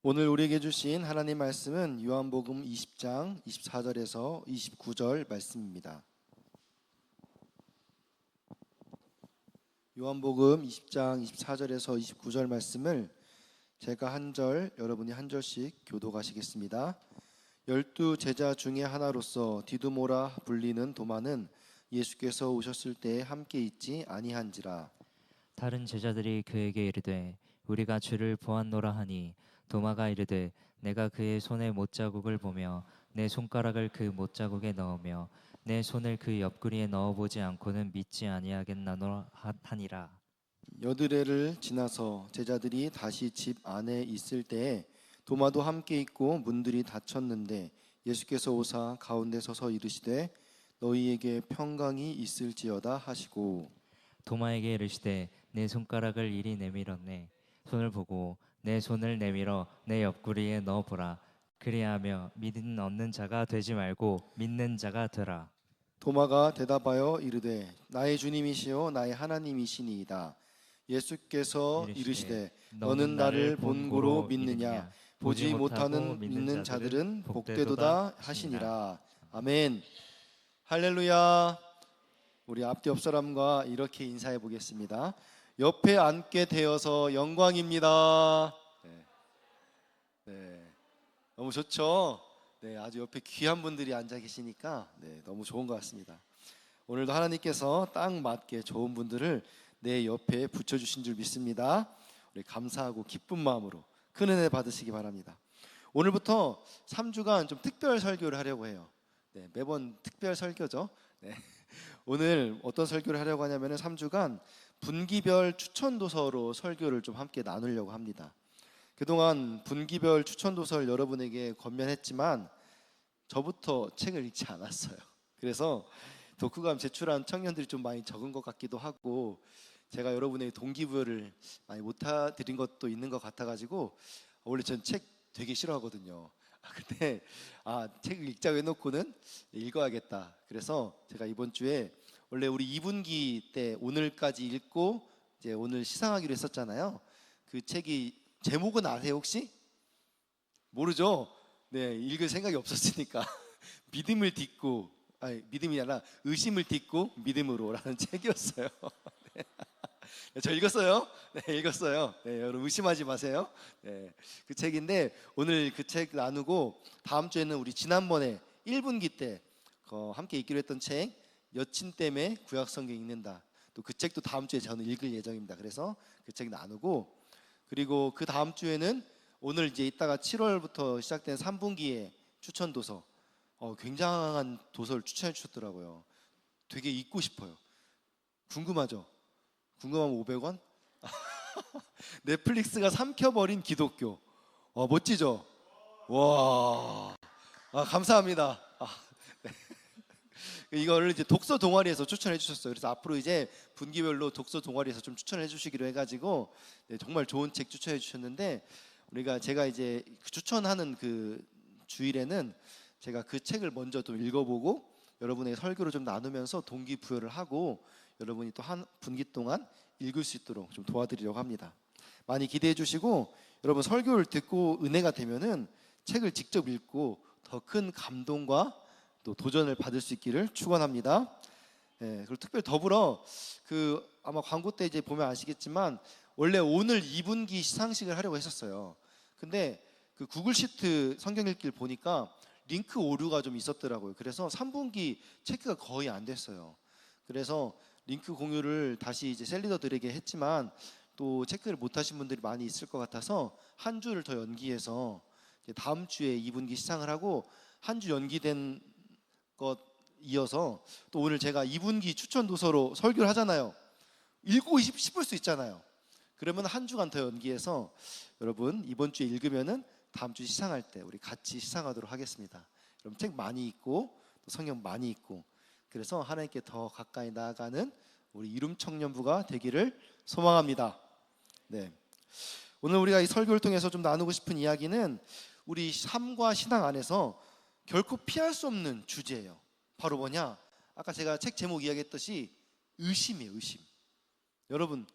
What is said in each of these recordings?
오늘 우리에게 주신 하나님 말씀은 요한복음 20장 24절에서 29절 말씀입니다. 요한복음 20장 24절에서 29절 말씀을 제가 한 절, 여러분이 한 절씩 교독하시겠습니다. 12 제자 중에 하나로서 디두모라 불리는 도마는 예수께서 오셨을 때에 함께 있지 아니한지라. 다른 제자들이 그에게 이르되 우리가 주를 보았노라 하니 도마가 이르되 내가 그의 손에 못자국을 보며 내 손가락을 그 못자국에 넣으며 내 손을 그 옆구리에 넣어보지 않고는 믿지 아니하겠나노 하니라. 여드레를 지나서 제자들이 다시 집 안에 있을 때에 도마도 함께 있고 문들이 닫혔는데 예수께서 오사 가운데 서서 이르시되 너희에게 평강이 있을지어다 하시고 도마에게 이르시되 내 손가락을 이리 내밀었네 손을 보고 내 손을 내밀어 내 옆구리에 넣어보라. 그리하며 믿음 얻는 자가 되지 말고 믿는 자가 되라. 도마가 대답하여 이르되 나의 주님이시요 나의 하나님이시니이다. 예수께서 이르시되 너는 나를 본고로 믿느냐 보지 못하는 믿는 자들은 복되도다 하시니라. 아멘. 할렐루야. 우리 앞뒤 옆 사람과 이렇게 인사해 보겠습니다. 옆에 앉게 되어서 영광입니다. 네. 너무 좋죠? 네, 아주 옆에 귀한 분들이 앉아 계시니까 너무 좋은 것 같습니다. 오늘도 하나님께서 딱 맞게 좋은 분들을 내 옆에 붙여주신 줄 믿습니다. 우리 감사하고 기쁜 마음으로 큰 은혜 받으시기 바랍니다. 오늘부터 3주간 좀 특별 설교를 하려고 해요. 매번 특별 설교죠. 오늘 어떤 설교를 하려고 하냐면 3주간 분기별 추천도서로 설교를 좀 함께 나누려고 합니다. 그동안 분기별 추천도서를 여러분에게 권면했지만 저부터 책을 읽지 않았어요. 그래서 독후감 제출한 청년들이 좀 많이 적은 것 같기도 하고 제가 여러분의 동기부여를 많이 못드린 것도 있는 것 같아가지고 원래 전 책 되게 싫어하거든요. 근데 책을 읽자고 해놓고는 읽어야겠다. 그래서 제가 이번 주에 원래 우리 2분기 때 오늘까지 읽고 이제 오늘 시상하기로 했었잖아요. 그 책이 제목은 아세요 혹시? 모르죠? 읽을 생각이 없었으니까 믿음을 딛고 믿음이 아니라 의심을 딛고 믿음으로라는 책이었어요. 저 읽었어요? 읽었어요. 여러분 의심하지 마세요. 그 책인데 오늘 그 책 나누고 다음 주에는 우리 지난번에 1분기 때 함께 읽기로 했던 책 여친 때문에 구약성경 읽는다. 또 그 책도 다음 주에 저는 읽을 예정입니다. 그래서 그 책 나누고 그리고 그 다음 주에는 오늘 이제 이따가 7월부터 시작된 3분기의 추천 도서 굉장한 도서를 추천해 주셨더라고요. 되게 읽고 싶어요. 궁금하죠? 궁금하면 500원? 넷플릭스가 삼켜버린 기독교. 멋지죠? 와, 감사합니다. 이거를 이제 독서 동아리에서 추천해 주셨어요. 그래서 앞으로 이제 분기별로 독서 동아리에서 좀 추천해 주시기로 해가지고 정말 좋은 책 추천해 주셨는데 제가 이제 추천하는 그 주일에는 제가 그 책을 먼저 좀 읽어보고 여러분의 설교를 좀 나누면서 동기부여를 하고 여러분이 또 한 분기 동안 읽을 수 있도록 좀 도와드리려고 합니다. 많이 기대해 주시고 여러분 설교를 듣고 은혜가 되면은 책을 직접 읽고 더 큰 감동과 또 도전을 받을 수 있기를 축원합니다. 그리고 특별히 더불어 아마 광고 때 이제 보면 아시겠지만 원래 오늘 2분기 시상식을 하려고 했었어요. 근데 그 구글 시트 성경 읽기를 보니까 링크 오류가 좀 있었더라고요. 그래서 3분기 체크가 거의 안 됐어요. 그래서 링크 공유를 다시 이제 셀리더들에게 했지만 또 체크를 못 하신 분들이 많이 있을 것 같아서 한 주를 더 연기해서 이제 다음 주에 2분기 시상을 하고 한 주 연기된 것 이어서 또 오늘 제가 2분기 추천 도서로 설교를 하잖아요. 읽고 싶을 수 있잖아요. 그러면 한 주간 더 연기해서 여러분 이번 주에 읽으면은 다음 주 시상할 때 우리 같이 시상하도록 하겠습니다. 여러분 책 많이 읽고 또 성경 많이 읽고 그래서 하나님께 더 가까이 나아가는 우리 이룸 청년부가 되기를 소망합니다. 오늘 우리가 이 설교를 통해서 좀 나누고 싶은 이야기는 우리 삶과 신앙 안에서 결코 피할 수 없는 주제예요. 바로 뭐냐? 아까 제가 책 제목 이야기했듯이 의심이에요. 의심. 여러분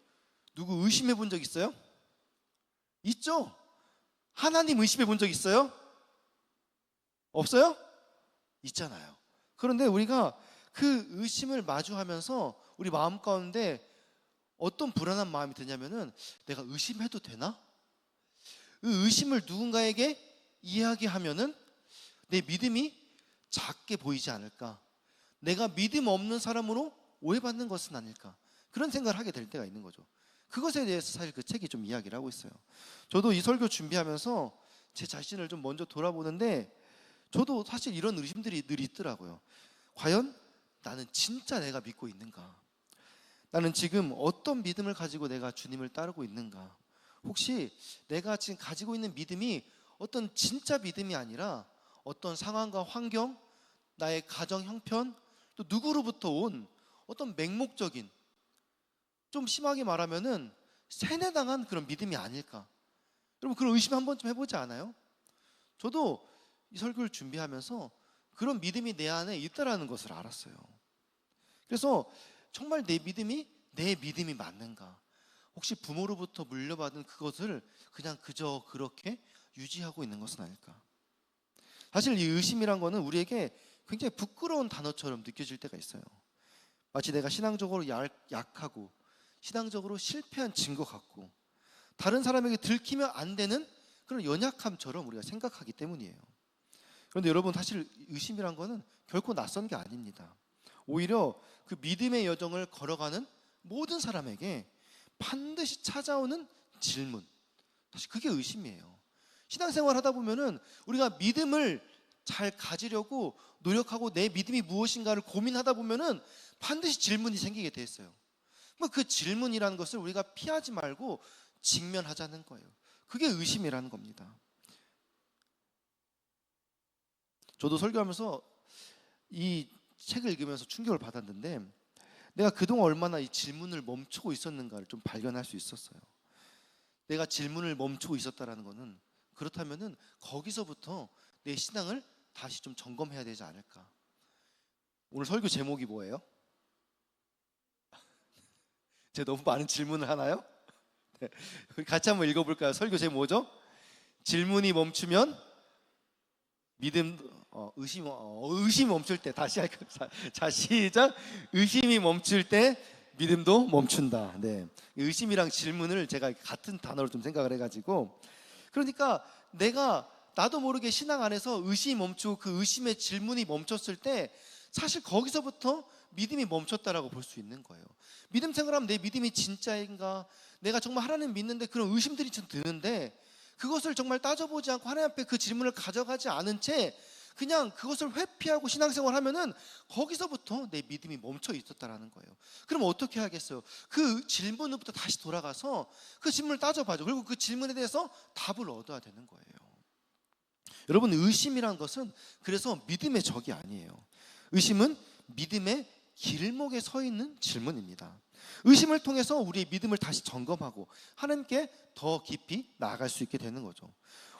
누구 의심해 본 적 있어요? 있죠? 하나님 의심해 본 적 있어요? 없어요? 있잖아요. 그런데 우리가 그 의심을 마주하면서 우리 마음 가운데 어떤 불안한 마음이 드냐면은, 내가 의심해도 되나? 그 의심을 누군가에게 이야기하면은 내 믿음이 작게 보이지 않을까? 내가 믿음 없는 사람으로 오해받는 것은 아닐까? 그런 생각을 하게 될 때가 있는 거죠. 그것에 대해서 사실 그 책이 좀 이야기를 하고 있어요. 저도 이 설교 준비하면서 제 자신을 좀 먼저 돌아보는데, 저도 사실 이런 의심들이 늘 있더라고요. 과연 나는 진짜 내가 믿고 있는가? 나는 지금 어떤 믿음을 가지고 내가 주님을 따르고 있는가? 혹시 내가 지금 가지고 있는 믿음이 어떤 진짜 믿음이 아니라 어떤 상황과 환경, 나의 가정 형편, 또 누구로부터 온 어떤 맹목적인, 좀 심하게 말하면은 세뇌당한 그런 믿음이 아닐까? 여러분, 그런 의심 한 번쯤 해보지 않아요? 저도 이 설교를 준비하면서 그런 믿음이 내 안에 있다라는 것을 알았어요. 그래서 정말 내 믿음이 맞는가? 혹시 부모로부터 물려받은 그것을 그냥 그저 그렇게 유지하고 있는 것은 아닐까? 사실 이 의심이란 거는 우리에게 굉장히 부끄러운 단어처럼 느껴질 때가 있어요. 마치 내가 신앙적으로 약하고 신앙적으로 실패한 증거 같고 다른 사람에게 들키면 안 되는 그런 연약함처럼 우리가 생각하기 때문이에요. 그런데 여러분, 사실 의심이란 거는 결코 낯선 게 아닙니다. 오히려 그 믿음의 여정을 걸어가는 모든 사람에게 반드시 찾아오는 질문, 사실 그게 의심이에요. 신앙생활 하다 보면은 우리가 믿음을 잘 가지려고 노력하고 내 믿음이 무엇인가를 고민하다 보면은 반드시 질문이 생기게 돼 있어요. 그 질문이라는 것을 우리가 피하지 말고 직면하자는 거예요. 그게 의심이라는 겁니다. 저도 설교하면서 이 책을 읽으면서 충격을 받았는데, 내가 그동안 얼마나 이 질문을 멈추고 있었는가를 좀 발견할 수 있었어요. 내가 질문을 멈추고 있었다라는 것은, 그렇다면은 거기서부터 내 신앙을 다시 좀 점검해야 되지 않을까. 오늘 설교 제목이 뭐예요? 제가 너무 많은 질문을 하나요? 네. 우리 같이 한번 읽어볼까요? 설교 제목 뭐죠? 질문이 멈추면 믿음, 의심이 멈출 때, 다시 할까요? 자, 시작. 의심이 멈출 때 믿음도 멈춘다. 네. 의심이랑 질문을 제가 같은 단어로 좀 생각을 해가지고, 그러니까 나도 모르게 신앙 안에서 의심이 멈추고 그 의심의 질문이 멈췄을 때 사실 거기서부터 믿음이 멈췄다라고 볼 수 있는 거예요. 믿음 생활하면 내 믿음이 진짜인가? 내가 정말 하나님 믿는데 그런 의심들이 좀 드는데, 그것을 정말 따져보지 않고 하나님 앞에 그 질문을 가져가지 않은 채 그냥 그것을 회피하고 신앙생활 하면은 거기서부터 내 믿음이 멈춰 있었다라는 거예요. 그럼 어떻게 하겠어요? 그 질문으로부터 다시 돌아가서 그 질문을 따져봐죠. 그리고 그 질문에 대해서 답을 얻어야 되는 거예요. 여러분, 의심이란 것은 그래서 믿음의 적이 아니에요. 의심은 믿음의 길목에 서 있는 질문입니다. 의심을 통해서 우리의 믿음을 다시 점검하고 하나님께 더 깊이 나아갈 수 있게 되는 거죠.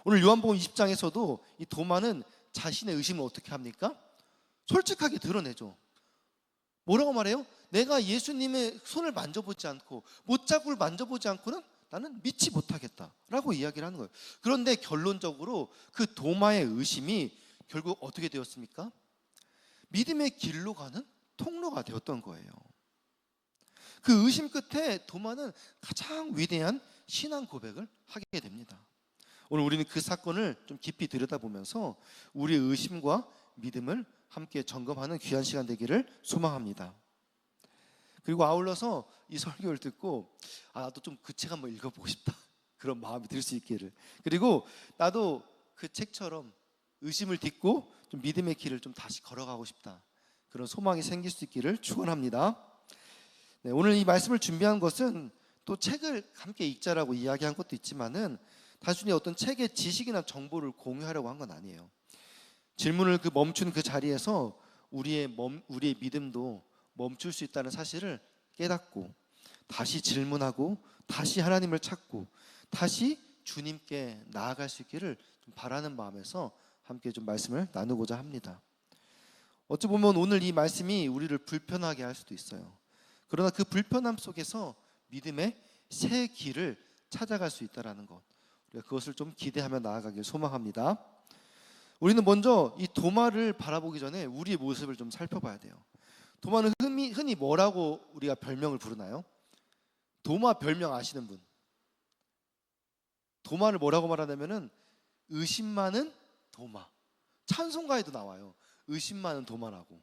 오늘 요한복음 20장에서도 이 도마는 자신의 의심을 어떻게 합니까? 솔직하게 드러내죠. 뭐라고 말해요? 내가 예수님의 손을 만져보지 않고 못자국을 만져보지 않고는 나는 믿지 못하겠다라고 이야기를 하는 거예요. 그런데 결론적으로 그 도마의 의심이 결국 어떻게 되었습니까? 믿음의 길로 가는 통로가 되었던 거예요. 그 의심 끝에 도마는 가장 위대한 신앙 고백을 하게 됩니다. 오늘 우리는 그 사건을 좀 깊이 들여다보면서 우리의 의심과 믿음을 함께 점검하는 귀한 시간 되기를 소망합니다. 그리고 아울러서 이 설교를 듣고 나도 좀 그 책 한번 읽어보고 싶다, 그런 마음이 들 수 있기를, 그리고 나도 그 책처럼 의심을 딛고 좀 믿음의 길을 좀 다시 걸어가고 싶다, 그런 소망이 생길 수 있기를 축원합니다. 네, 오늘 이 말씀을 준비한 것은 또 책을 함께 읽자라고 이야기한 것도 있지만은 단순히 어떤 책의 지식이나 정보를 공유하려고 한 건 아니에요. 질문을 멈춘 그 자리에서 우리의 믿음도 멈출 수 있다는 사실을 깨닫고 다시 질문하고 다시 하나님을 찾고 다시 주님께 나아갈 수 있기를 좀 바라는 마음에서 함께 좀 말씀을 나누고자 합니다. 어찌 보면 오늘 이 말씀이 우리를 불편하게 할 수도 있어요. 그러나 그 불편함 속에서 믿음의 새 길을 찾아갈 수 있다는 것, 우리가 그것을 좀 기대하며 나아가길 소망합니다. 우리는 먼저 이 도마를 바라보기 전에 우리의 모습을 좀 살펴봐야 돼요. 도마는 흔히 뭐라고 우리가 별명을 부르나요? 도마 별명 아시는 분? 도마를 뭐라고 말하냐면은 의심 많은 도마. 찬송가에도 나와요. 의심 많은 도마라고.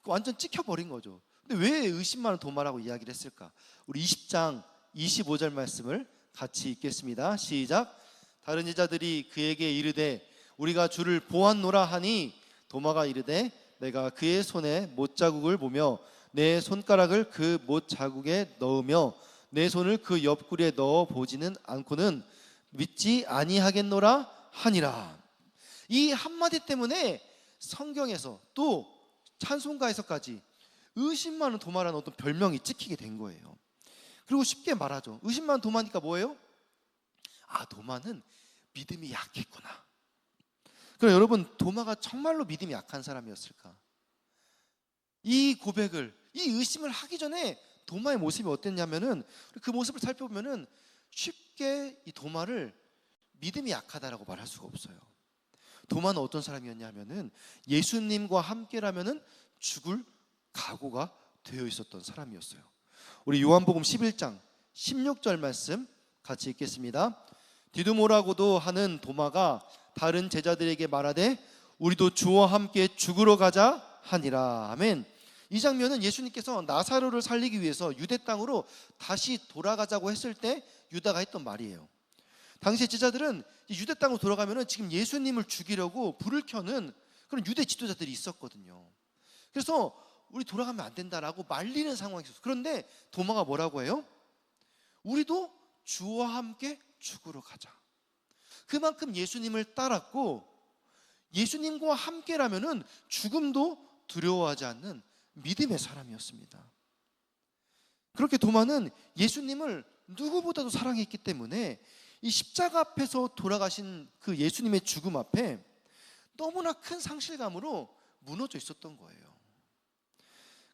완전 찍혀버린 거죠. 근데 왜 의심 많은 도마라고 이야기를 했을까? 우리 20장 25절 말씀을 같이 읽겠습니다. 시작. 다른 제자들이 그에게 이르되 우리가 주를 보았노라 하니 도마가 이르되 내가 그의 손에 못자국을 보며 내 손가락을 그 못자국에 넣으며 내 손을 그 옆구리에 넣어 보지는 않고는 믿지 아니하겠노라 하니라. 이 한마디 때문에 성경에서 또 찬송가에서까지 의심 많은 도마라는 어떤 별명이 찍히게 된 거예요. 그리고 쉽게 말하죠. 의심 많은 도마니까 뭐예요? 아, 도마는 믿음이 약했구나. 그럼 여러분, 도마가 정말로 믿음이 약한 사람이었을까? 이 고백을, 이 의심을 하기 전에 도마의 모습이 어땠냐면은 그 모습을 살펴보면은 쉽게 이 도마를 믿음이 약하다라고 말할 수가 없어요. 도마는 어떤 사람이었냐면은 예수님과 함께라면은 죽을 각오가 되어 있었던 사람이었어요. 우리 요한복음 11장 16절 말씀 같이 읽겠습니다. 디두모라고도 하는 도마가 다른 제자들에게 말하되 우리도 주와 함께 죽으러 가자 하니라. 아멘. 이 장면은 예수님께서 나사로를 살리기 위해서 유대 땅으로 다시 돌아가자고 했을 때 유다가 했던 말이에요. 당시 제자들은 유대 땅으로 돌아가면은 지금 예수님을 죽이려고 불을 켜는 그런 유대 지도자들이 있었거든요. 그래서 우리 돌아가면 안 된다라고 말리는 상황이 있었어요. 그런데 도마가 뭐라고 해요? 우리도 주와 함께 죽으러 가자. 그만큼 예수님을 따랐고 예수님과 함께라면은 죽음도 두려워하지 않는 믿음의 사람이었습니다. 그렇게 도마는 예수님을 누구보다도 사랑했기 때문에 이 십자가 앞에서 돌아가신 그 예수님의 죽음 앞에 너무나 큰 상실감으로 무너져 있었던 거예요.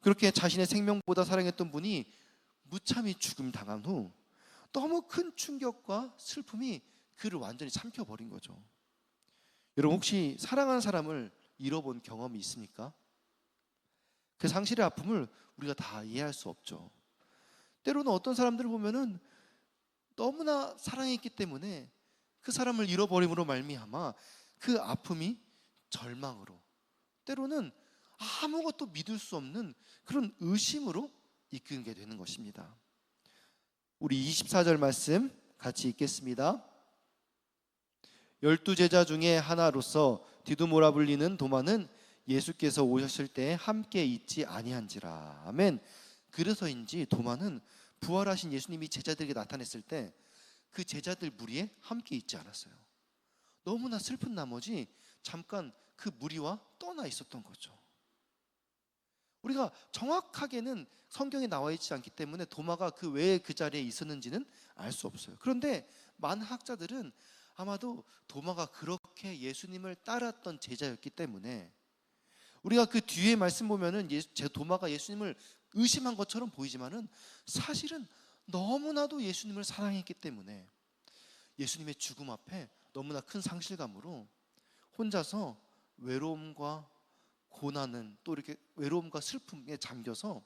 그렇게 자신의 생명보다 사랑했던 분이 무참히 죽음 당한 후 너무 큰 충격과 슬픔이 그를 완전히 삼켜버린 거죠. 여러분, 혹시 사랑하는 사람을 잃어본 경험이 있습니까? 그 상실의 아픔을 우리가 다 이해할 수 없죠. 때로는 어떤 사람들을 보면은 너무나 사랑했기 때문에 그 사람을 잃어버림으로 말미암아 그 아픔이 절망으로, 때로는 아무것도 믿을 수 없는 그런 의심으로 이끌게 되는 것입니다. 우리 24절 말씀 같이 읽겠습니다. 12제자 중에 하나로서 디두모라 불리는 도마는 예수께서 오셨을 때 함께 있지 아니한지라. 아멘. 그래서인지 도마는 부활하신 예수님이 제자들에게 나타났을 때 그 제자들 무리에 함께 있지 않았어요. 너무나 슬픈 나머지 잠깐 그 무리와 떠나 있었던 거죠. 우리가 정확하게는 성경에 나와 있지 않기 때문에 도마가 그 왜 그 자리에 있었는지는 알 수 없어요. 그런데 많은 학자들은 아마도 도마가 그렇게 예수님을 따랐던 제자였기 때문에 우리가 그 뒤에 말씀 보면은 도마가 예수님을 의심한 것처럼 보이지만은 사실은 너무나도 예수님을 사랑했기 때문에 예수님의 죽음 앞에 너무나 큰 상실감으로 혼자서 외로움과 고난은 또 이렇게 외로움과 슬픔에 잠겨서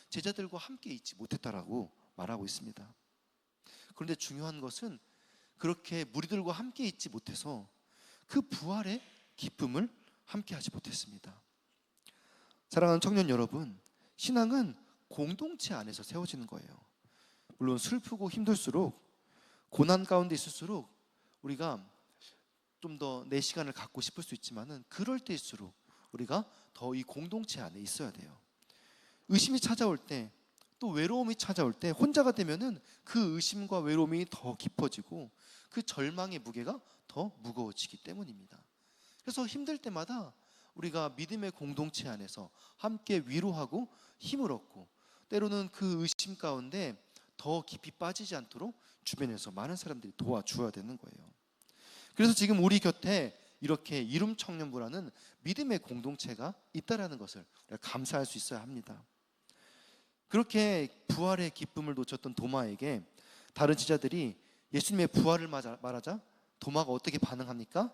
제자들과 함께 있지 못했다라고 말하고 있습니다. 그런데 중요한 것은 그렇게 무리들과 함께 있지 못해서 그 부활의 기쁨을 함께 하지 못했습니다. 사랑하는 청년 여러분, 신앙은 공동체 안에서 세워지는 거예요. 물론 슬프고 힘들수록, 고난 가운데 있을수록 우리가 좀 더 내 시간을 갖고 싶을 수 있지만은 그럴 때일수록 우리가 더 이 공동체 안에 있어야 돼요. 의심이 찾아올 때, 또 외로움이 찾아올 때 혼자가 되면은 그 의심과 외로움이 더 깊어지고 그 절망의 무게가 더 무거워지기 때문입니다. 그래서 힘들 때마다 우리가 믿음의 공동체 안에서 함께 위로하고 힘을 얻고, 때로는 그 의심 가운데 더 깊이 빠지지 않도록 주변에서 많은 사람들이 도와주어야 되는 거예요. 그래서 지금 우리 곁에 이렇게 이룸 청년부라는 믿음의 공동체가 있다라는 것을 감사할 수 있어야 합니다. 그렇게 부활의 기쁨을 놓쳤던 도마에게 다른 제자들이 예수님의 부활을 말하자 도마가 어떻게 반응합니까?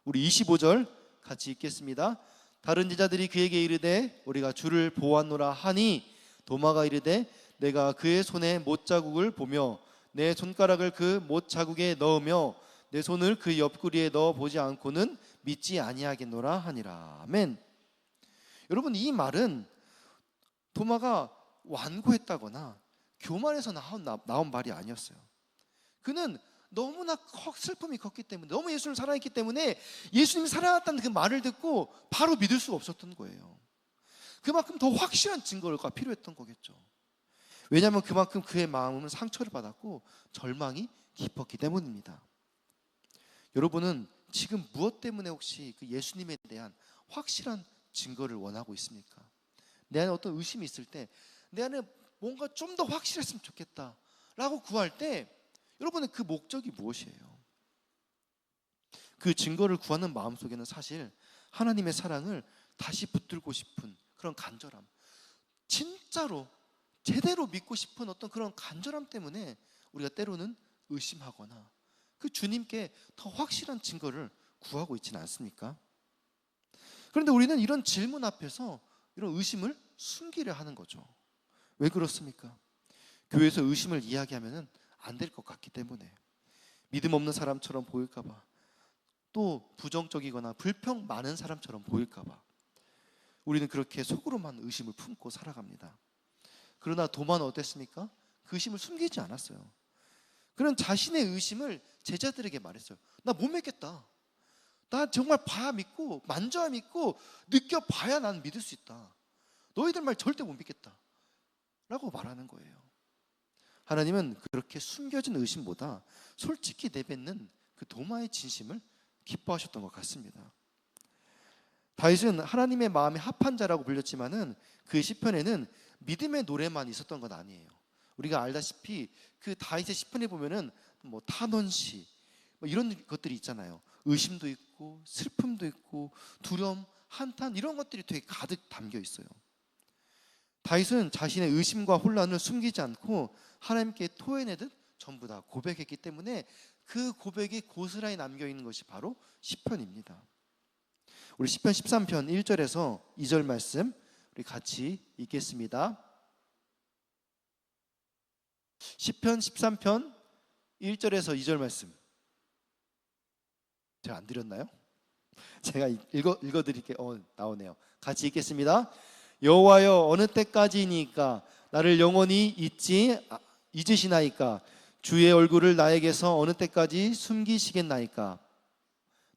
우리 25절 같이 읽겠습니다. 다른 제자들이 그에게 이르되 우리가 주를 보았노라 하니 도마가 이르되 내가 그의 손에 못자국을 보며 내 손가락을 그 못자국에 넣으며 내 손을 그 옆구리에 넣어 보지 않고는 믿지 아니하겠노라 하니라. 아멘. 여러분, 이 말은 도마가 완고했다거나 교만해서 나온 말이 아니었어요. 그는 너무나 슬픔이 컸기 때문에, 너무 예수님을 사랑했기 때문에 예수님이 사랑했다는 그 말을 듣고 바로 믿을 수가 없었던 거예요. 그만큼 더 확실한 증거가 필요했던 거겠죠. 왜냐하면 그만큼 그의 마음은 상처를 받았고 절망이 깊었기 때문입니다. 여러분은 지금 무엇 때문에 혹시 그 예수님에 대한 확실한 증거를 원하고 있습니까? 내 안에 어떤 의심이 있을 때, 내 안에 뭔가 좀 더 확실했으면 좋겠다 라고 구할 때 여러분의 그 목적이 무엇이에요? 그 증거를 구하는 마음속에는 사실 하나님의 사랑을 다시 붙들고 싶은 그런 간절함, 진짜로 제대로 믿고 싶은 어떤 그런 간절함 때문에 우리가 때로는 의심하거나 그 주님께 더 확실한 증거를 구하고 있지는 않습니까? 그런데 우리는 이런 질문 앞에서 이런 의심을 숨기려 하는 거죠. 왜 그렇습니까? 교회에서 의심을 이야기하면 안 될 것 같기 때문에, 믿음 없는 사람처럼 보일까 봐, 또 부정적이거나 불평 많은 사람처럼 보일까 봐 우리는 그렇게 속으로만 의심을 품고 살아갑니다. 그러나 도마는 어땠습니까? 그 의심을 숨기지 않았어요. 그는 자신의 의심을 제자들에게 말했어요. 나 못 믿겠다. 나 정말 봐야 믿고 만져야 믿고 느껴봐야 난 믿을 수 있다. 너희들 말 절대 못 믿겠다 라고 말하는 거예요. 하나님은 그렇게 숨겨진 의심보다 솔직히 내뱉는 그 도마의 진심을 기뻐하셨던 것 같습니다. 다윗은 하나님의 마음에 합한 자라고 불렸지만은 그 시편에는 믿음의 노래만 있었던 건 아니에요. 우리가 알다시피 그 다윗의 시편에 보면은 뭐 탄원시 뭐 이런 것들이 있잖아요. 의심도 있고 슬픔도 있고 두려움, 한탄 이런 것들이 되게 가득 담겨 있어요. 다윗은 자신의 의심과 혼란을 숨기지 않고 하나님께 토해내듯 전부 다 고백했기 때문에 그 고백이 고스란히 남겨 있는 것이 바로 시편입니다. 우리 시편 13편 1절에서 2절 말씀 우리 같이 읽겠습니다. 시편 13편 1절에서 2절 말씀 제가 안 드렸나요? 제가 읽어드릴게요. 나오네요. 같이 읽겠습니다. 여호와여 어느 때까지니까 나를 영원히 잊으시나이까? 주의 얼굴을 나에게서 어느 때까지 숨기시겠나이까?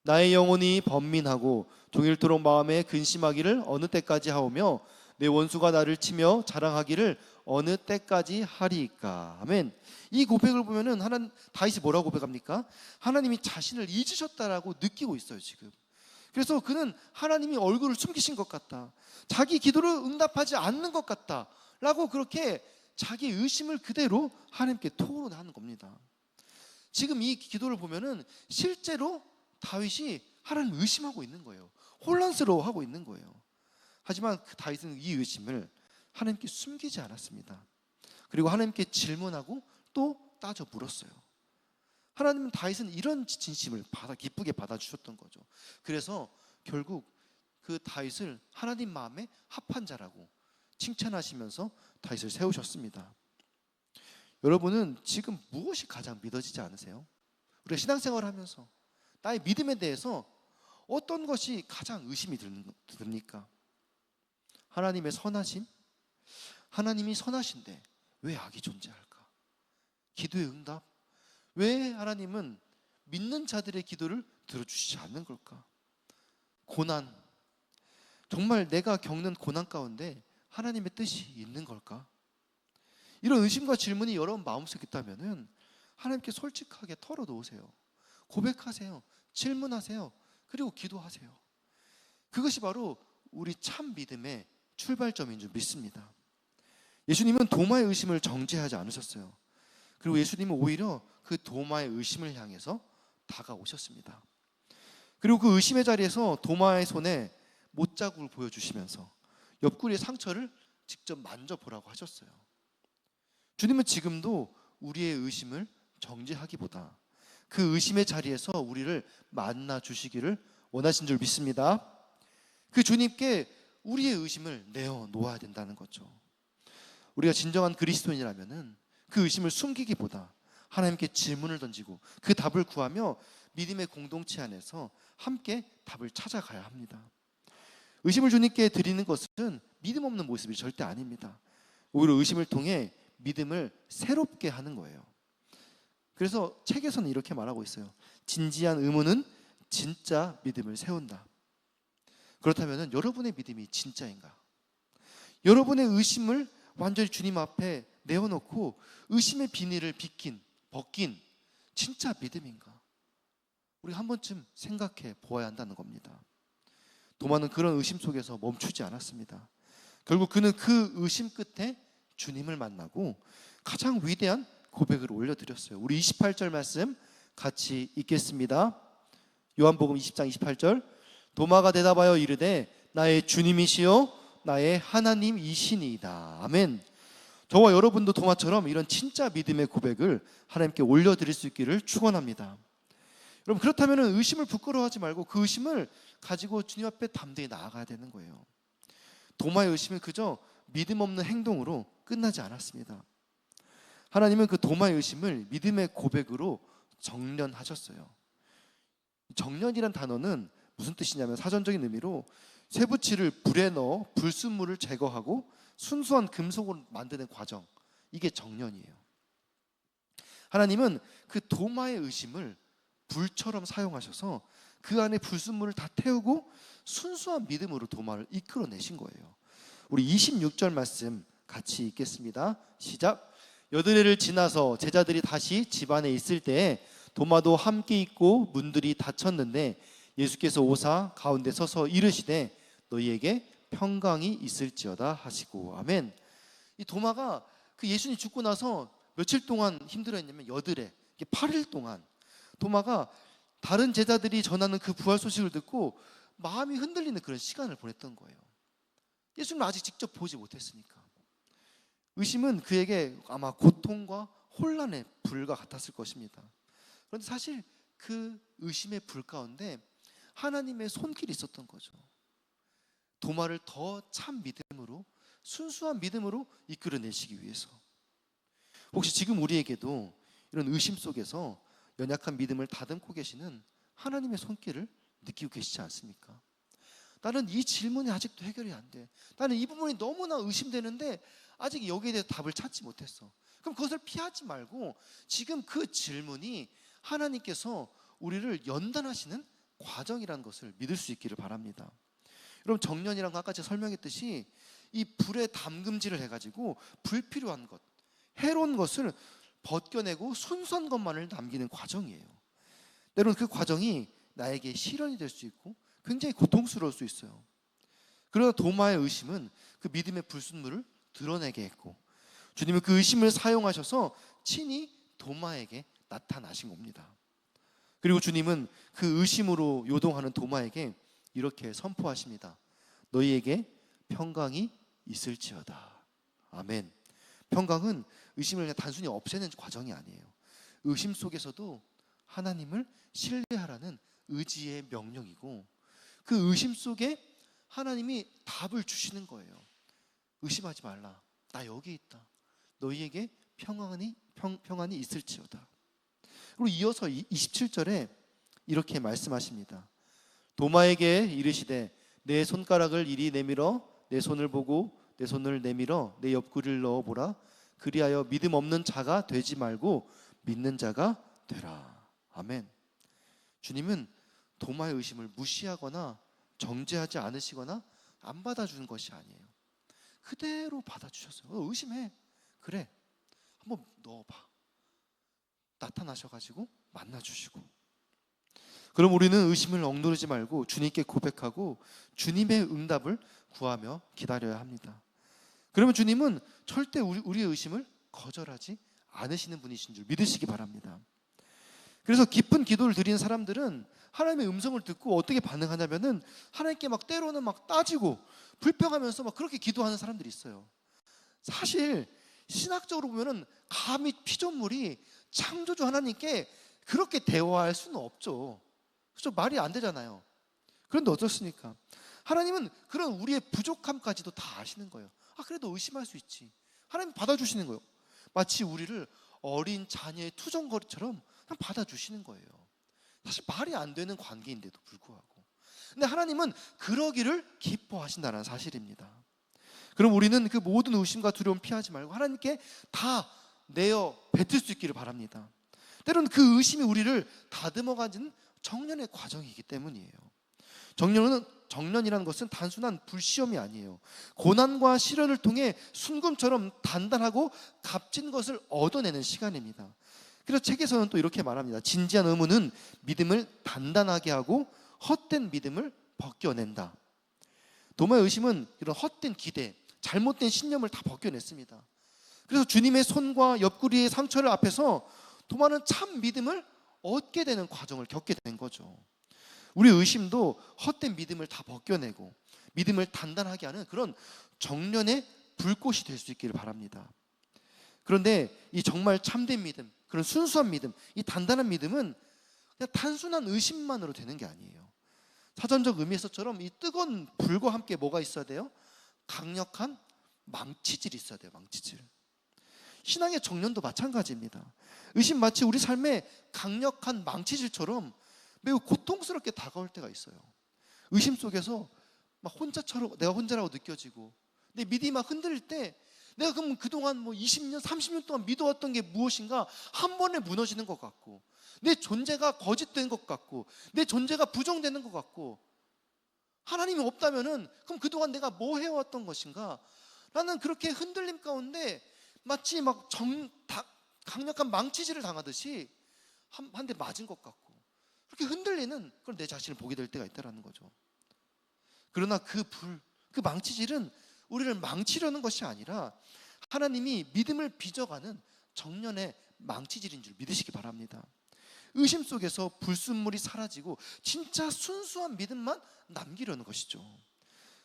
나의 영혼이 번민하고 종일토록 마음에 근심하기를 어느 때까지 하오며 내 원수가 나를 치며 자랑하기를 어느 때까지 하리이까? 아멘. 이 고백을 보면은 다윗이 뭐라고 고백합니까? 하나님이 자신을 잊으셨다라고 느끼고 있어요 지금. 그래서 그는 하나님이 얼굴을 숨기신 것 같다, 자기 기도를 응답하지 않는 것 같다 라고 그렇게 자기 의심을 그대로 하나님께 토로하는 겁니다. 지금 이 기도를 보면은 실제로 다윗이 하나님을 의심하고 있는 거예요. 혼란스러워하고 있는 거예요. 하지만 그 다윗은 이 의심을 하나님께 숨기지 않았습니다. 그리고 하나님께 질문하고 또 따져 물었어요. 하나님은 다윗은 이런 진심을 기쁘게 받아주셨던 거죠. 그래서 결국 그 다윗을 하나님 마음에 합한 자라고 칭찬하시면서 다윗을 세우셨습니다. 여러분은 지금 무엇이 가장 믿어지지 않으세요? 우리가 신앙생활을 하면서 나의 믿음에 대해서 어떤 것이 가장 의심이 듭니까? 하나님의 선하심? 하나님이 선하신데 왜 악이 존재할까? 기도의 응답? 왜 하나님은 믿는 자들의 기도를 들어주시지 않는 걸까? 고난, 정말 내가 겪는 고난 가운데 하나님의 뜻이 있는 걸까? 이런 의심과 질문이 여러분 마음속에 있다면 하나님께 솔직하게 털어놓으세요. 고백하세요. 질문하세요. 그리고 기도하세요. 그것이 바로 우리 참 믿음의 출발점인 줄 믿습니다. 예수님은 도마의 의심을 정죄하지 않으셨어요. 그리고 예수님은 오히려 그 도마의 의심을 향해서 다가오셨습니다. 그리고 그 의심의 자리에서 도마의 손에 못자국을 보여주시면서 옆구리의 상처를 직접 만져보라고 하셨어요. 주님은 지금도 우리의 의심을 정죄하기보다 그 의심의 자리에서 우리를 만나 주시기를 원하신 줄 믿습니다. 그 주님께 우리의 의심을 내어 놓아야 된다는 거죠. 우리가 진정한 그리스도인이라면은 그 의심을 숨기기보다 하나님께 질문을 던지고 그 답을 구하며 믿음의 공동체 안에서 함께 답을 찾아가야 합니다. 의심을 주님께 드리는 것은 믿음 없는 모습이 절대 아닙니다. 오히려 의심을 통해 믿음을 새롭게 하는 거예요. 그래서 책에서는 이렇게 말하고 있어요. 진지한 의문은 진짜 믿음을 세운다. 그렇다면 여러분의 믿음이 진짜인가? 여러분의 의심을 완전히 주님 앞에 내어놓고 의심의 비닐을 벗긴 진짜 믿음인가? 우리가 한 번쯤 생각해 보아야 한다는 겁니다. 도마는 그런 의심 속에서 멈추지 않았습니다. 결국 그는 그 의심 끝에 주님을 만나고 가장 위대한 고백을 올려드렸어요. 우리 28절 말씀 같이 읽겠습니다. 요한복음 20장 28절. 도마가 대답하여 이르되 나의 주님이시요 나의 하나님이시니이다. 아멘. 저와 여러분도 도마처럼 이런 진짜 믿음의 고백을 하나님께 올려드릴 수 있기를 축원합니다. 여러분, 그렇다면 의심을 부끄러워하지 말고 그 의심을 가지고 주님 앞에 담대히 나아가야 되는 거예요. 도마의 의심은 그저 믿음 없는 행동으로 끝나지 않았습니다. 하나님은 그 도마의 의심을 믿음의 고백으로 정련하셨어요. 정련이란 단어는 무슨 뜻이냐면 사전적인 의미로 쇠붙이를 불에 넣어 불순물을 제거하고 순수한 금속으로 만드는 과정, 이게 정련이에요. 하나님은 그 도마의 의심을 불처럼 사용하셔서 그 안에 불순물을 다 태우고 순수한 믿음으로 도마를 이끌어내신 거예요. 우리 26절 말씀 같이 읽겠습니다. 시작. 여드레를 지나서 제자들이 다시 집 안에 있을 때에 도마도 함께 있고 문들이 닫혔는데 예수께서 오사 가운데 서서 이르시되 너희에게 평강이 있을지어다 하시고. 아멘. 이 도마가 그 예수님 죽고 나서 며칠 동안 힘들어했냐면 여드레 8일 동안 도마가 다른 제자들이 전하는 그 부활 소식을 듣고 마음이 흔들리는 그런 시간을 보냈던 거예요. 예수님을 아직 직접 보지 못했으니까. 의심은 그에게 아마 고통과 혼란의 불과 같았을 것입니다. 그런데 사실 그 의심의 불 가운데 하나님의 손길이 있었던 거죠. 도마를 더 참 믿음으로, 순수한 믿음으로 이끌어내시기 위해서. 혹시 지금 우리에게도 이런 의심 속에서 연약한 믿음을 다듬고 계시는 하나님의 손길을 느끼고 계시지 않습니까? 나는 이 질문이 아직도 해결이 안 돼. 나는 이 부분이 너무나 의심되는데 아직 여기에 대해서 답을 찾지 못했어. 그럼 그것을 피하지 말고 지금 그 질문이 하나님께서 우리를 연단하시는 과정이라는 것을 믿을 수 있기를 바랍니다. 여러분, 정련이라는 거 아까 제가 설명했듯이 이 불에 담금질을 해가지고 불필요한 것, 해로운 것을 벗겨내고 순수한 것만을 남기는 과정이에요. 때로는 그 과정이 나에게 시련이 될 수 있고 굉장히 고통스러울 수 있어요. 그러나 도마의 의심은 그 믿음의 불순물을 드러내게 했고 주님은 그 의심을 사용하셔서 친히 도마에게 나타나신 겁니다. 그리고 주님은 그 의심으로 요동하는 도마에게 이렇게 선포하십니다. 너희에게 평강이 있을지어다. 아멘. 평강은 의심을 그냥 단순히 없애는 과정이 아니에요. 의심 속에서도 하나님을 신뢰하라는 의지의 명령이고 그 의심 속에 하나님이 답을 주시는 거예요. 의심하지 말라. 나 여기 있다. 너희에게 평안이 있을지어다. 그리고 이어서 27절에 이렇게 말씀하십니다. 도마에게 이르시되 내 손가락을 이리 내밀어 내 손을 보고 내 손을 내밀어 내 옆구리를 넣어보라. 그리하여 믿음 없는 자가 되지 말고 믿는 자가 되라. 아멘. 주님은 도마의 의심을 무시하거나 정죄하지 않으시거나 안 받아주는 것이 아니에요. 그대로 받아주셨어요. 의심해. 그래. 한번 넣어봐. 나타나셔가지고 만나주시고. 그럼 우리는 의심을 억누르지 말고 주님께 고백하고 주님의 응답을 구하며 기다려야 합니다. 그러면 주님은 절대 우리의 의심을 거절하지 않으시는 분이신 줄 믿으시기 바랍니다. 그래서 깊은 기도를 드리는 사람들은 하나님의 음성을 듣고 어떻게 반응하냐면은 하나님께 막 때로는 막 따지고 불평하면서 막 그렇게 기도하는 사람들이 있어요. 사실 신학적으로 보면은 감히 피조물이 창조주 하나님께 그렇게 대화할 수는 없죠. 그렇죠? 말이 안 되잖아요. 그런데 어떻습니까? 하나님은 그런 우리의 부족함까지도 다 아시는 거예요. 그래도 의심할 수 있지. 하나님 받아주시는 거예요. 마치 우리를 어린 자녀의 투정거리처럼 그냥 받아주시는 거예요. 사실 말이 안 되는 관계인데도 불구하고. 근데 하나님은 그러기를 기뻐하신다는 사실입니다. 그럼 우리는 그 모든 의심과 두려움 피하지 말고 하나님께 다 내어 뱉을 수 있기를 바랍니다. 때로는 그 의심이 우리를 다듬어가는 정년의 과정이기 때문이에요. 정년이라는 것은 단순한 불시험이 아니에요. 고난과 시련을 통해 순금처럼 단단하고 값진 것을 얻어내는 시간입니다. 그래서 책에서는 또 이렇게 말합니다. 진지한 의무는 믿음을 단단하게 하고 헛된 믿음을 벗겨낸다. 도마의 의심은 이런 헛된 기대, 잘못된 신념을 다 벗겨냈습니다. 그래서 주님의 손과 옆구리의 상처를 앞에서 도마는 참 믿음을 얻게 되는 과정을 겪게 된 거죠. 우리 의심도 헛된 믿음을 다 벗겨내고 믿음을 단단하게 하는 그런 정련의 불꽃이 될 수 있기를 바랍니다. 그런데 이 정말 참된 믿음, 그런 순수한 믿음, 이 단단한 믿음은 그냥 단순한 의심만으로 되는 게 아니에요. 사전적 의미에서처럼 이 뜨거운 불과 함께 뭐가 있어야 돼요? 강력한 망치질이 있어야 돼요. 망치질. 신앙의 정련도 마찬가지입니다. 의심 마치 우리 삶에 강력한 망치질처럼 매우 고통스럽게 다가올 때가 있어요. 의심 속에서 막 내가 혼자라고 느껴지고 내 믿음이 막 흔들릴 때 내가 그럼 그동안 20년, 30년 동안 믿어왔던 게 무엇인가 한 번에 무너지는 것 같고 내 존재가 거짓된 것 같고 내 존재가 부정되는 것 같고 하나님이 없다면은 그럼 그동안 내가 뭐 해왔던 것인가? 나는 그렇게 흔들림 가운데 마치 막 강력한 망치질을 당하듯이 한 대 맞은 것 같고 그렇게 흔들리는 그런 내 자신을 보게 될 때가 있다는 거죠. 그러나 그 망치질은 우리를 망치려는 것이 아니라 하나님이 믿음을 빚어가는 정련의 망치질인 줄 믿으시기 바랍니다. 의심 속에서 불순물이 사라지고 진짜 순수한 믿음만 남기려는 것이죠.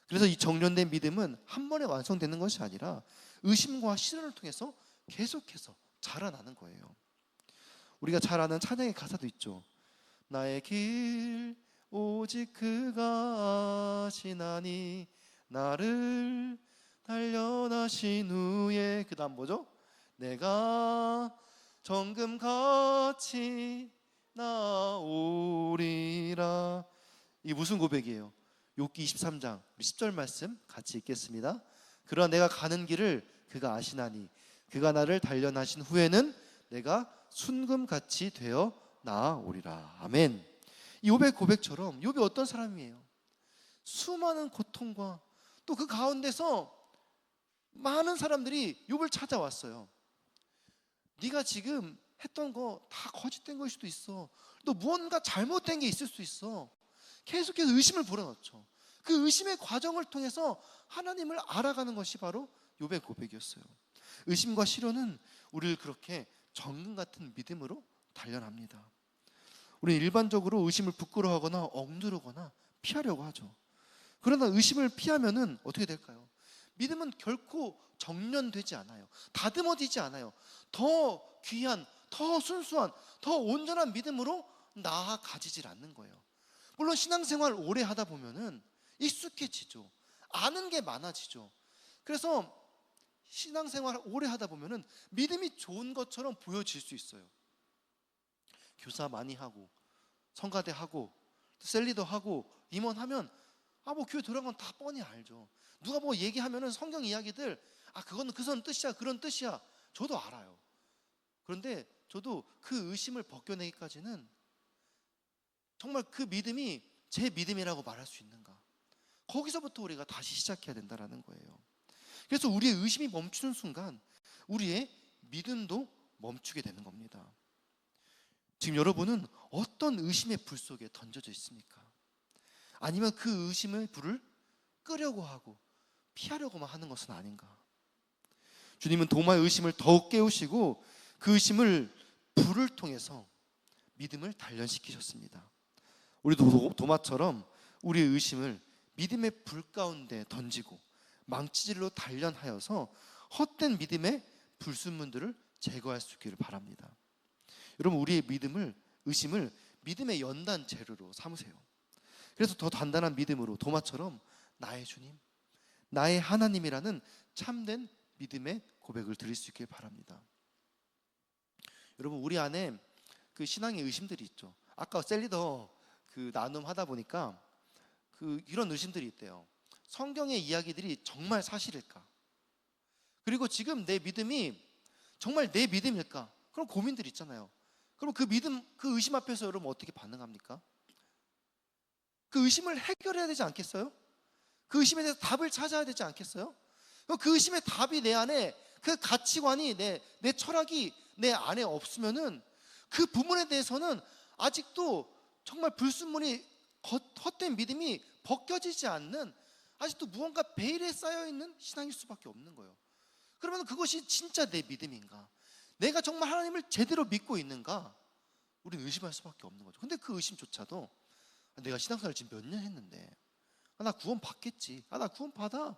그래서 이 정련된 믿음은 한 번에 완성되는 것이 아니라 의심과 시련을 통해서 계속해서 자라나는 거예요. 우리가 잘 아는 찬양의 가사도 있죠. 나의 길 오직 그가 아시나니 나를 단련하신 후에 그 다음 뭐죠? 내가 정금같이 나오리라. 이 무슨 고백이에요? 욥기 23장 10절 말씀 같이 읽겠습니다. 그러나 내가 가는 길을 그가 아시나니 그가 나를 단련하신 후에는 내가 순금같이 되어 나아오리라. 아멘. 이 욥의 고백처럼 욥이 어떤 사람이에요? 수많은 고통과 또 그 가운데서 많은 사람들이 욥을 찾아왔어요. 네가 지금 했던 거 다 거짓된 걸 수도 있어. 또 무언가 잘못된 게 있을 수 있어. 계속해서 의심을 불어넣죠. 그 의심의 과정을 통해서 하나님을 알아가는 것이 바로 욥의 고백이었어요. 의심과 시련은 우리를 그렇게 정금 같은 믿음으로 단련합니다. 우리는 일반적으로 의심을 부끄러워하거나 억누르거나 피하려고 하죠. 그러나 의심을 피하면은 어떻게 될까요? 믿음은 결코 정련되지 않아요. 다듬어지지 않아요. 더 귀한, 더 순수한, 더 온전한 믿음으로 나아가지질 않는 거예요. 물론 신앙생활 오래 하다 보면은 익숙해지죠. 아는 게 많아지죠. 그래서 신앙생활 오래 하다 보면은 믿음이 좋은 것처럼 보여질 수 있어요. 교사 많이 하고 성가대 하고 셀리더 하고 임원하면 뭐 교회 들어간 건 다 뻔히 알죠. 누가 뭐 얘기하면은 성경 이야기들 그거는 그런 뜻이야 그런 뜻이야 저도 알아요. 그런데 저도 그 의심을 벗겨내기까지는 정말 그 믿음이 제 믿음이라고 말할 수 있는가, 거기서부터 우리가 다시 시작해야 된다는 거예요. 그래서 우리의 의심이 멈추는 순간 우리의 믿음도 멈추게 되는 겁니다. 지금 여러분은 어떤 의심의 불 속에 던져져 있습니까? 아니면 그 의심의 불을 끄려고 하고 피하려고만 하는 것은 아닌가? 주님은 도마의 의심을 더욱 깨우시고 그 의심을 불을 통해서 믿음을 단련시키셨습니다. 우리도 도마처럼 우리의 의심을 믿음의 불 가운데 던지고 망치질로 단련하여서 헛된 믿음의 불순물들을 제거할 수 있기를 바랍니다. 여러분, 우리의 의심을 믿음의 연단 재료로 삼으세요. 그래서 더 단단한 믿음으로 도마처럼 나의 주님, 나의 하나님이라는 참된 믿음의 고백을 드릴 수 있길 바랍니다. 여러분, 우리 안에 그 신앙의 의심들이 있죠. 아까 셀리더 그 나눔 하다 보니까 이런 의심들이 있대요. 성경의 이야기들이 정말 사실일까? 그리고 지금 내 믿음이 정말 내 믿음일까? 그런 고민들이 있잖아요. 그럼 그 의심 앞에서 여러분 어떻게 반응합니까? 그 의심을 해결해야 되지 않겠어요? 그 의심에 대해서 답을 찾아야 되지 않겠어요? 그 의심의 답이 내 안에, 그 가치관이 내 철학이 내 안에 없으면은 그 부분에 대해서는 아직도 정말 불순물이 헛된 믿음이 벗겨지지 않는, 아직도 무언가 베일에 쌓여있는 신앙일 수밖에 없는 거예요. 그러면 그것이 진짜 내 믿음인가? 내가 정말 하나님을 제대로 믿고 있는가? 우리는 의심할 수밖에 없는 거죠. 근데 그 의심조차도 내가 신앙생활 지금 몇 년 했는데 나 구원 받겠지, 나 구원 받아,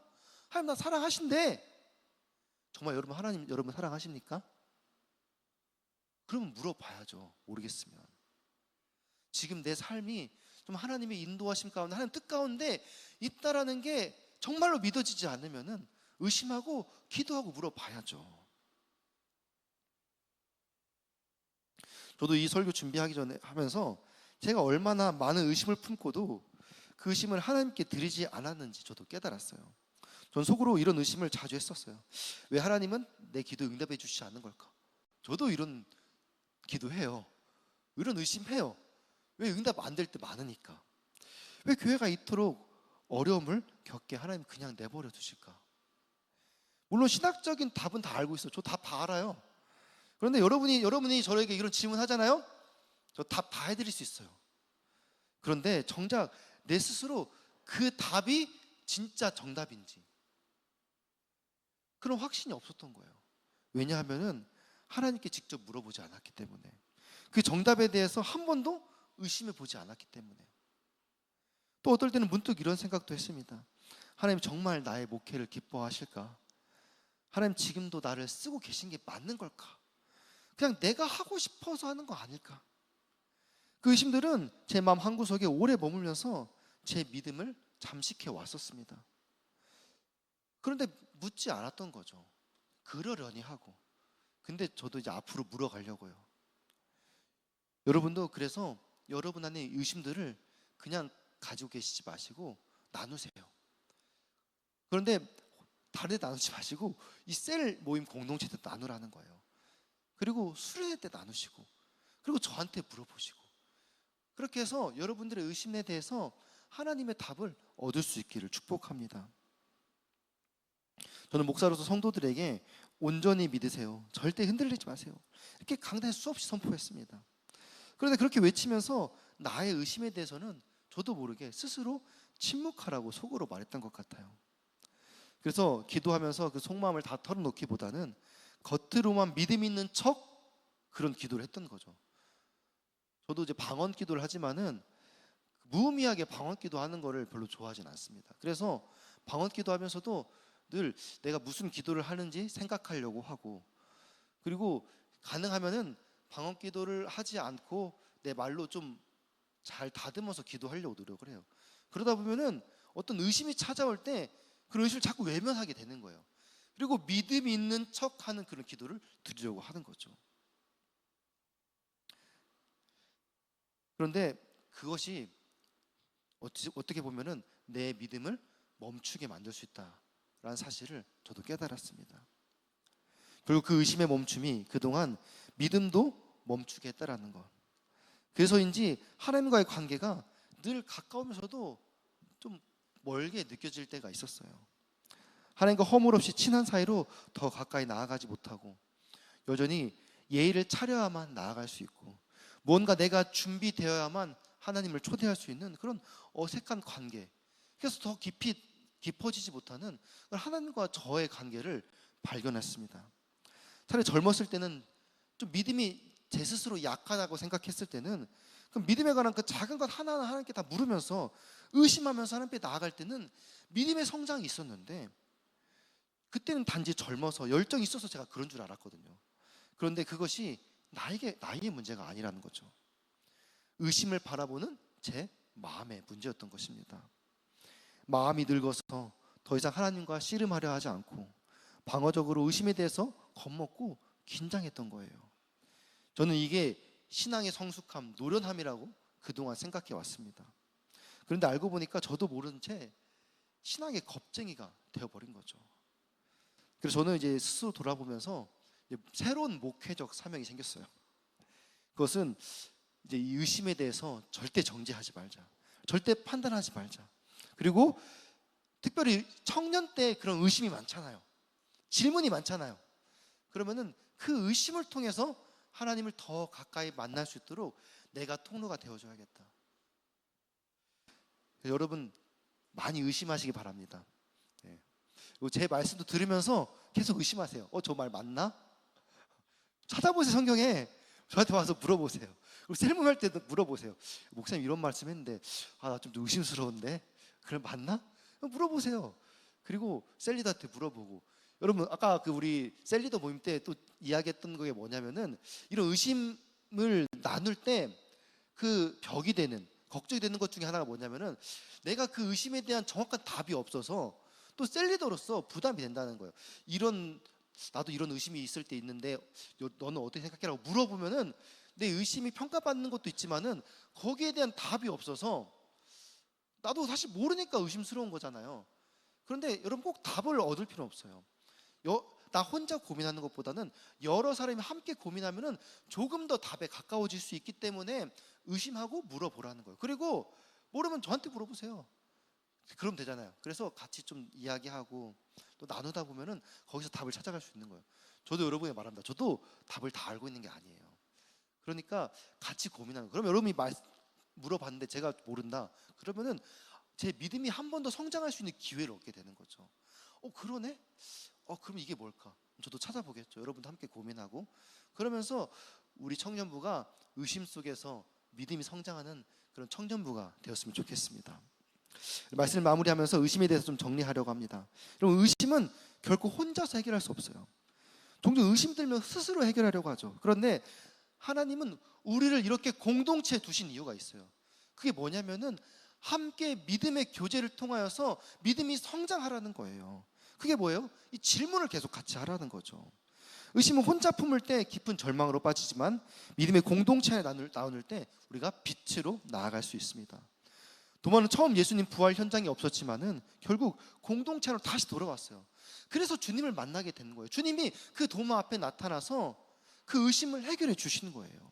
하나님 나 사랑하신대. 정말 여러분, 하나님 여러분 사랑하십니까? 그러면 물어봐야죠. 모르겠으면. 지금 내 삶이 좀 하나님의 인도하심 가운데, 하나님 뜻 가운데 있다라는 게 정말로 믿어지지 않으면은 의심하고 기도하고 물어봐야죠. 저도 이 설교 준비하기 전에 하면서 제가 얼마나 많은 의심을 품고도 그 의심을 하나님께 드리지 않았는지 저도 깨달았어요. 전 속으로 이런 의심을 자주 했었어요. 왜 하나님은 내 기도 응답해 주시지 않는 걸까? 저도 이런 기도해요. 이런 의심해요. 왜 응답 안 될 때 많으니까? 왜 교회가 이토록 어려움을 겪게 하나님 그냥 내버려 두실까? 물론 신학적인 답은 다 알고 있어요. 저 답 다 알아요. 그런데 여러분이 저에게 이런 질문 하잖아요. 저 답 다 해드릴 수 있어요. 그런데 정작 내 스스로 그 답이 진짜 정답인지 그런 확신이 없었던 거예요. 왜냐하면은 하나님께 직접 물어보지 않았기 때문에, 그 정답에 대해서 한 번도 의심해 보지 않았기 때문에. 또 어떨 때는 문득 이런 생각도 했습니다. 하나님 정말 나의 목회를 기뻐하실까? 하나님 지금도 나를 쓰고 계신 게 맞는 걸까? 그냥 내가 하고 싶어서 하는 거 아닐까? 그 의심들은 제 마음 한구석에 오래 머물면서 제 믿음을 잠식해 왔었습니다. 그런데 묻지 않았던 거죠. 그러려니 하고. 근데 저도 이제 앞으로 물어가려고요. 여러분도 그래서 여러분 안에 의심들을 그냥 가지고 계시지 마시고 나누세요. 그런데 다른 데 나누지 마시고 이 셀 모임 공동체 때 나누라는 거예요. 그리고 수련회 때 나누시고, 그리고 저한테 물어보시고, 그렇게 해서 여러분들의 의심에 대해서 하나님의 답을 얻을 수 있기를 축복합니다. 저는 목사로서 성도들에게 온전히 믿으세요, 절대 흔들리지 마세요, 이렇게 강단에 수없이 선포했습니다. 그런데 그렇게 외치면서 나의 의심에 대해서는 저도 모르게 스스로 침묵하라고 속으로 말했던 것 같아요. 그래서 기도하면서 그 속마음을 다 털어놓기보다는 겉으로만 믿음 있는 척 그런 기도를 했던 거죠. 저도 이제 방언 기도를 하지만은 무의미하게 방언 기도하는 거를 별로 좋아하진 않습니다. 그래서 방언 기도하면서도 늘 내가 무슨 기도를 하는지 생각하려고 하고, 그리고 가능하면은 방언 기도를 하지 않고 내 말로 좀 잘 다듬어서 기도하려고 노력을 해요. 그러다 보면은 어떤 의심이 찾아올 때 그런 의심을 자꾸 외면하게 되는 거예요. 그리고 믿음 있는 척하는 그런 기도를 드리려고 하는 거죠. 그런데 그것이 어떻게 보면은 내 믿음을 멈추게 만들 수 있다라는 사실을 저도 깨달았습니다. 그리고 그 의심의 멈춤이 그동안 믿음도 멈추게 했다라는 것. 그래서인지 하나님과의 관계가 늘 가까우면서도 좀 멀게 느껴질 때가 있었어요. 하나님과 허물없이 친한 사이로 더 가까이 나아가지 못하고, 여전히 예의를 차려야만 나아갈 수 있고, 뭔가 내가 준비되어야만 하나님을 초대할 수 있는 그런 어색한 관계, 그래서 더 깊어지지 못하는 하나님과 저의 관계를 발견했습니다. 차라리 젊었을 때는 좀 믿음이 제 스스로 약하다고 생각했을 때는 그 믿음에 관한 그 작은 것 하나하나 하나님께 다 물으면서 의심하면서 하나님께 나아갈 때는 믿음의 성장이 있었는데, 그때는 단지 젊어서 열정이 있어서 제가 그런 줄 알았거든요. 그런데 그것이 나이의 문제가 아니라는 거죠. 의심을 바라보는 제 마음의 문제였던 것입니다. 마음이 늙어서 더 이상 하나님과 씨름하려 하지 않고 방어적으로 의심에 대해서 겁먹고 긴장했던 거예요. 저는 이게 신앙의 성숙함, 노련함이라고 그동안 생각해 왔습니다. 그런데 알고 보니까 저도 모르는 채 신앙의 겁쟁이가 되어버린 거죠. 그래서 저는 이제 스스로 돌아보면서 새로운 목회적 사명이 생겼어요. 그것은 이제 이 의심에 대해서 절대 정죄하지 말자, 절대 판단하지 말자. 그리고 특별히 청년 때 그런 의심이 많잖아요. 질문이 많잖아요. 그러면은 그 의심을 통해서 하나님을 더 가까이 만날 수 있도록 내가 통로가 되어줘야겠다. 여러분 많이 의심하시기 바랍니다. 제 말씀도 들으면서 계속 의심하세요. 저 말 맞나? 찾아보세요. 성경에 저한테 와서 물어보세요. 그리고 sermon할 때도 물어보세요. 목사님 이런 말씀했는데 나 좀 의심스러운데 그래 맞나? 물어보세요. 그리고 셀리더한테 물어보고. 여러분 아까 그 우리 셀리더 모임 때 또 이야기했던 게 뭐냐면은 이런 의심을 나눌 때 그 벽이 되는, 걱정이 되는 것 중에 하나가 뭐냐면은 내가 그 의심에 대한 정확한 답이 없어서 또 셀리더로서 부담이 된다는 거예요. 나도 이런 의심이 있을 때 있는데 너는 어떻게 생각해라고 물어보면은 내 의심이 평가받는 것도 있지만은 거기에 대한 답이 없어서 나도 사실 모르니까 의심스러운 거잖아요. 그런데 여러분 꼭 답을 얻을 필요는 없어요. 나 혼자 고민하는 것보다는 여러 사람이 함께 고민하면은 조금 더 답에 가까워질 수 있기 때문에 의심하고 물어보라는 거예요. 그리고 모르면 저한테 물어보세요. 그럼 되잖아요. 그래서 같이 좀 이야기하고 또 나누다 보면은 거기서 답을 찾아갈 수 있는 거예요. 저도 여러분이 말합니다. 저도 답을 다 알고 있는 게 아니에요. 그러니까 같이 고민하는 거예요. 그럼 여러분이 물어봤는데 제가 모른다. 그러면은 제 믿음이 한 번 더 성장할 수 있는 기회를 얻게 되는 거죠. 그러네? 그럼 이게 뭘까? 저도 찾아보겠죠. 여러분도 함께 고민하고 그러면서 우리 청년부가 의심 속에서 믿음이 성장하는 그런 청년부가 되었으면 좋겠습니다. 말씀을 마무리하면서 의심에 대해서 좀 정리하려고 합니다. 여러분 의심은 결코 혼자서 해결할 수 없어요. 종종 의심 들면 스스로 해결하려고 하죠. 그런데 하나님은 우리를 이렇게 공동체에 두신 이유가 있어요. 그게 뭐냐면은 함께 믿음의 교제를 통하여서 믿음이 성장하라는 거예요. 그게 뭐예요? 이 질문을 계속 같이 하라는 거죠. 의심은 혼자 품을 때 깊은 절망으로 빠지지만 믿음의 공동체에 나눌 때 우리가 빛으로 나아갈 수 있습니다. 도마는 처음 예수님 부활 현장이 없었지만은 결국 공동체로 다시 돌아왔어요. 그래서 주님을 만나게 되는 거예요. 주님이 그 도마 앞에 나타나서 그 의심을 해결해 주시는 거예요.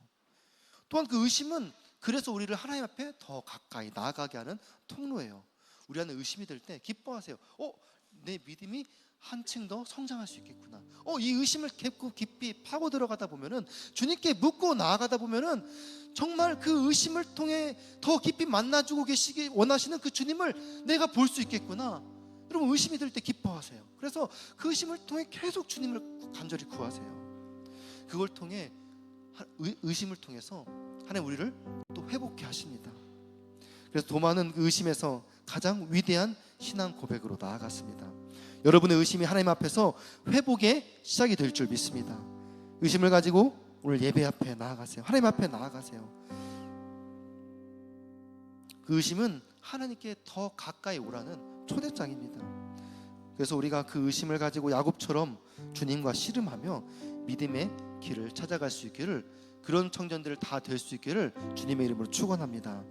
또한 그 의심은 그래서 우리를 하나님 앞에 더 가까이 나아가게 하는 통로예요. 우리 안에 의심이 들 때 기뻐하세요. 내 믿음이 한층 더 성장할 수 있겠구나. 이 의심을 깊이 파고 들어가다 보면은 주님께 묻고 나아가다 보면은 정말 그 의심을 통해 더 깊이 만나주고 계시기 원하시는 그 주님을 내가 볼 수 있겠구나. 여러분 의심이 들 때 기뻐하세요. 그래서 그 의심을 통해 계속 주님을 간절히 구하세요. 그걸 통해 의심을 통해서 하나님 우리를 또 회복해 하십니다. 그래서 도마는 그 의심에서 가장 위대한 신앙 고백으로 나아갔습니다. 여러분의 의심이 하나님 앞에서 회복의 시작이 될 줄 믿습니다. 의심을 가지고 오늘 예배 앞에 나아가세요. 하나님 앞에 나아가세요. 그 의심은 하나님께 더 가까이 오라는 초대장입니다. 그래서 우리가 그 의심을 가지고 야곱처럼 주님과 씨름하며 믿음의 길을 찾아갈 수 있기를, 그런 청년들을 다 될 수 있기를 주님의 이름으로 축원합니다.